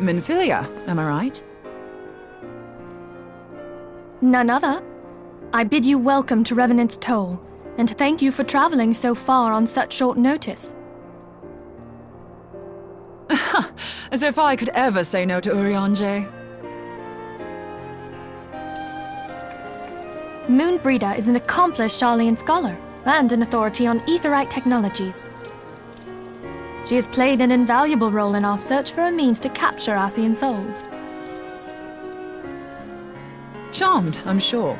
Minfilia, am I right? None other. I bid you welcome to Revenant's Toll, and thank you for traveling so far on such short notice. As if I could ever say no to Urianger. Moonbreeder is an accomplished Sharlayan scholar and an authority on aetherite technologies. She has played an invaluable role in our search for a means to capture Ascian souls. Charmed, I'm sure.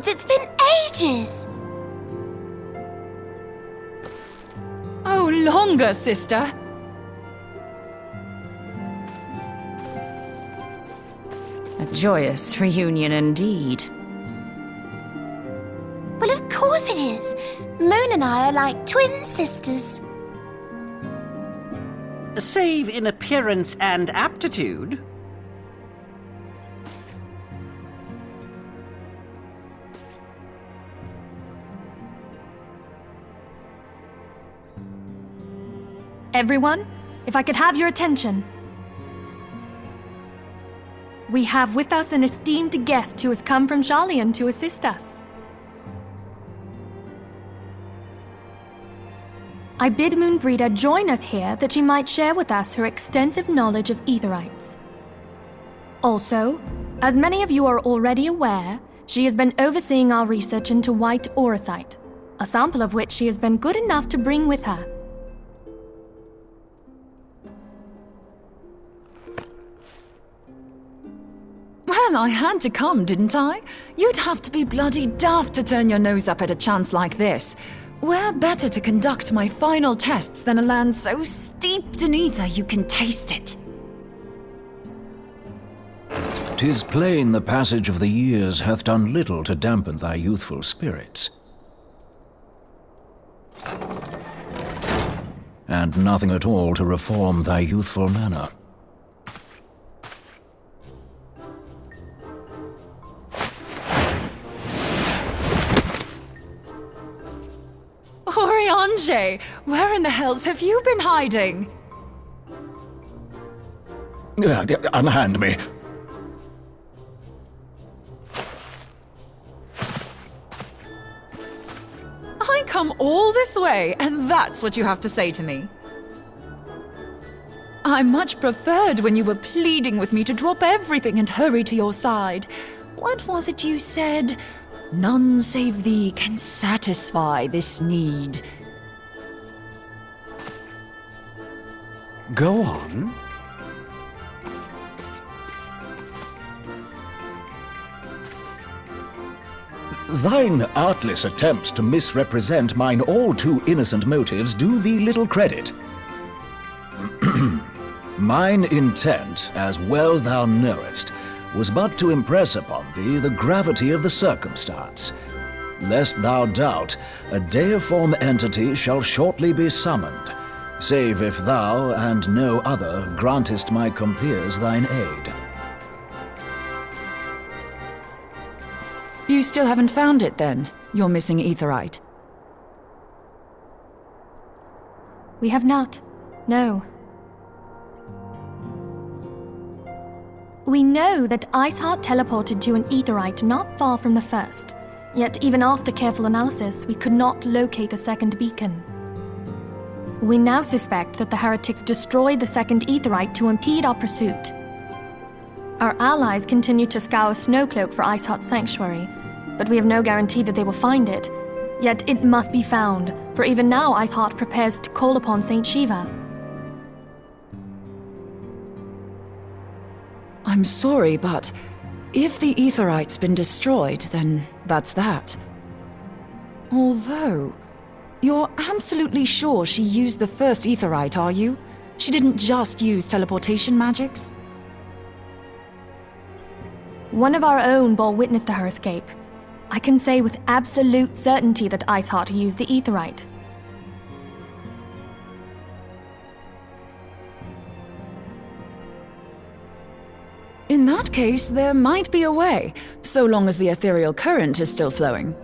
It's been ages! Oh, longer, sister! A joyous reunion indeed. Well, of course it is. Moon and I are like twin sisters. Save in appearance and aptitude. Everyone, if I could have your attention. We have with us an esteemed guest who has come from Sharlayan to assist us. I bid Moonbreeder join us here that she might share with us her extensive knowledge of aetherites. Also, as many of you are already aware, she has been overseeing our research into white auracite, a sample of which she has been good enough to bring with her. Well, I had to come, didn't I? You'd have to be bloody daft to turn your nose up at a chance like this. Where better to conduct my final tests than a land so steeped in ether you can taste it? 'Tis plain the passage of the years hath done little to dampen thy youthful spirits. And nothing at all to reform thy youthful manner. Urianger, where in the hells have you been hiding? Unhand me. I come all this way, and that's what you have to say to me. I much preferred when you were pleading with me to drop everything and hurry to your side. What was it you said? None save thee can satisfy this need. Go on. Thine artless attempts to misrepresent mine all too innocent motives do thee little credit. Mine intent, as well thou knowest, was but to impress upon thee the gravity of the circumstance. Lest thou doubt, a deiform entity shall shortly be summoned, save if thou and no other grantest my compeers thine aid. You still haven't found it, then, your missing aetherite? We have not. No. We know that Iceheart teleported to an aetheryte not far from the first, yet even after careful analysis, we could not locate the second beacon. We now suspect that the heretics destroyed the second aetheryte to impede our pursuit. Our allies continue to scour Snowcloak for Iceheart's sanctuary, but we have no guarantee that they will find it. Yet it must be found, for even now Iceheart prepares to call upon Saint Shiva. I'm sorry, but if the aetheryte's been destroyed, then that's that. Although, you're absolutely sure she used the first aetheryte, are you? She didn't just use teleportation magics? One of our own bore witness to her escape. I can say with absolute certainty that Iceheart used the aetheryte. In that case, there might be a way, so long as the ethereal current is still flowing.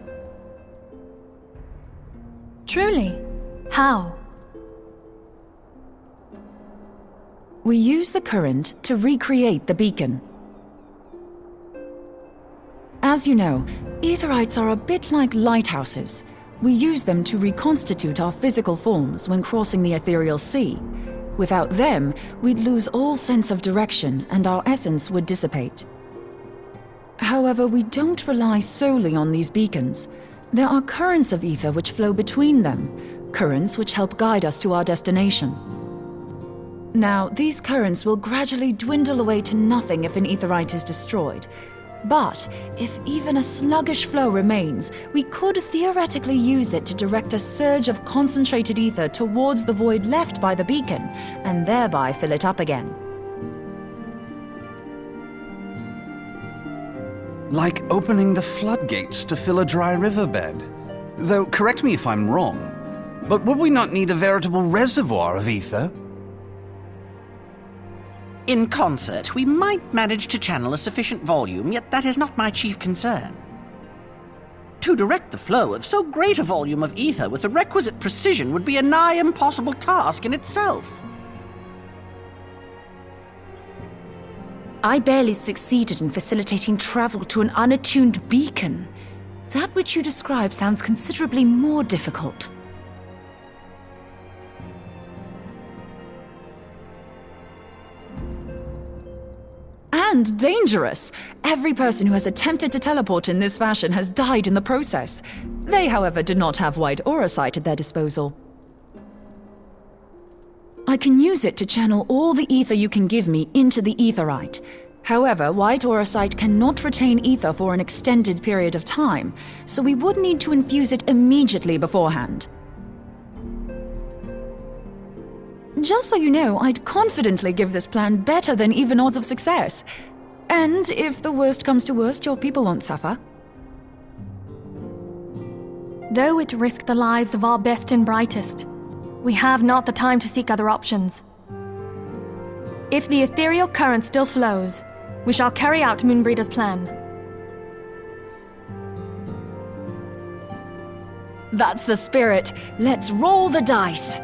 Truly? How? We use the current to recreate the beacon. As you know, aetherites are a bit like lighthouses. We use them to reconstitute our physical forms when crossing the ethereal sea. Without them, we'd lose all sense of direction and our essence would dissipate. However, we don't rely solely on these beacons. There are currents of ether which flow between them, currents which help guide us to our destination. Now, these currents will gradually dwindle away to nothing if an aetherite is destroyed. But if even a sluggish flow remains, we could theoretically use it to direct a surge of concentrated ether towards the void left by the beacon, and thereby fill it up again. Like opening the floodgates to fill a dry riverbed. Though, correct me if I'm wrong, but would we not need a veritable reservoir of ether? In concert, we might manage to channel a sufficient volume, yet that is not my chief concern. To direct the flow of so great a volume of ether with the requisite precision would be a nigh impossible task in itself. I barely succeeded in facilitating travel to an unattuned beacon. That which you describe sounds considerably more difficult. And dangerous. Every person who has attempted to teleport in this fashion has died in the process. They, however, did not have white aura sight at their disposal. I can use it to channel all the ether you can give me into the aetherite. However, white aura sight cannot retain ether for an extended period of time, so we would need to infuse it immediately beforehand. Just so you know, I'd confidently give this plan better than even odds of success. And if the worst comes to worst, your people won't suffer. Though it risked the lives of our best and brightest, we have not the time to seek other options. If the ethereal current still flows, we shall carry out Moonbreeder's plan. That's the spirit. Let's roll the dice.